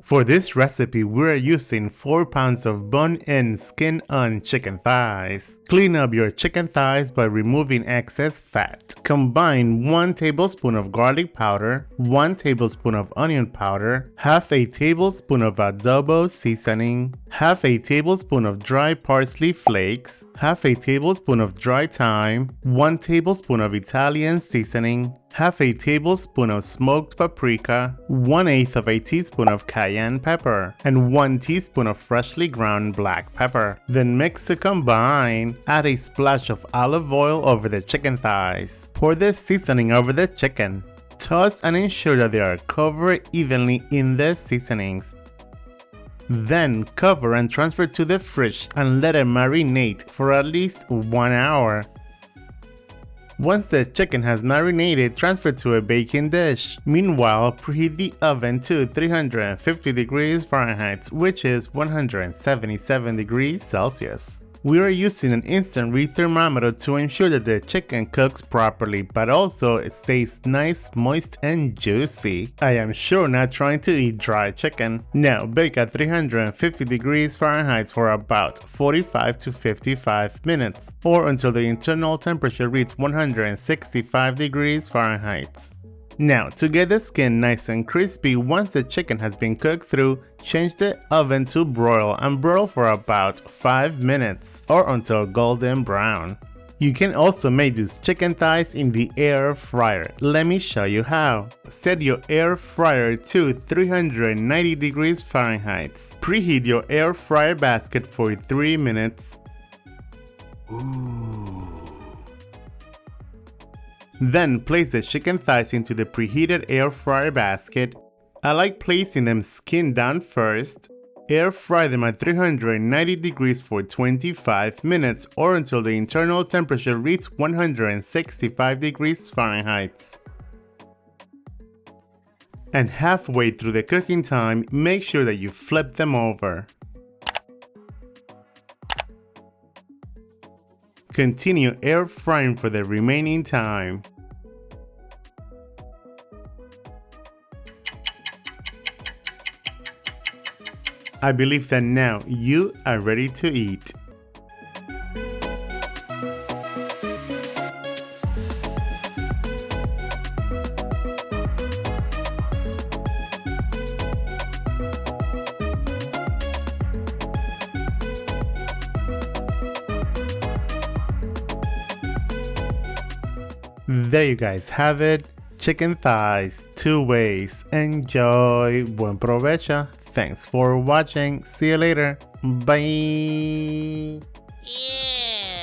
For this recipe, we're using 4 pounds of bone-in, skin-on chicken thighs. Clean up your chicken thighs by removing excess fat. Combine 1 tablespoon of garlic powder, 1 tablespoon of onion powder, half a tablespoon of adobo seasoning, half a tablespoon of dry parsley flakes, half a tablespoon of dry thyme, 1 tablespoon of Italian seasoning, half a tablespoon of smoked paprika, 1/8 of a teaspoon of cayenne pepper, and 1 teaspoon of freshly ground black pepper. Then mix to combine. Add a splash of olive oil over the chicken thighs. Pour this seasoning over the chicken. Toss and ensure that they are covered evenly in the seasonings. Then cover and transfer to the fridge and let it marinate for at least 1 hour. Once the chicken has marinated, transfer to a baking dish. Meanwhile, preheat the oven to 350 degrees Fahrenheit, which is 177 degrees Celsius. We are using an instant read thermometer to ensure that the chicken cooks properly, but also it stays nice, moist, and juicy. I am sure not trying to eat dry chicken. Now bake at 350 degrees Fahrenheit for about 45 to 55 minutes, or until the internal temperature reaches 165 degrees Fahrenheit. Now, to get the skin nice and crispy, once the chicken has been cooked through, change the oven to broil and broil for about 5 minutes or until golden brown. You can also make these chicken thighs in the air fryer. Let me show you how. Set your air fryer to 390 degrees Fahrenheit. Preheat your air fryer basket for 3 minutes. Then place the chicken thighs into the preheated air fryer basket. I like placing them skin down first. Air fry them at 390 degrees for 25 minutes or until the internal temperature reaches 165 degrees Fahrenheit. And halfway through the cooking time, make sure that you flip them over. Continue air frying for the remaining time. I believe that now you are ready to eat. There you guys have it. Chicken thighs, 2 ways. Enjoy. Buen provecho. Thanks for watching. See you later. Bye. Yeah.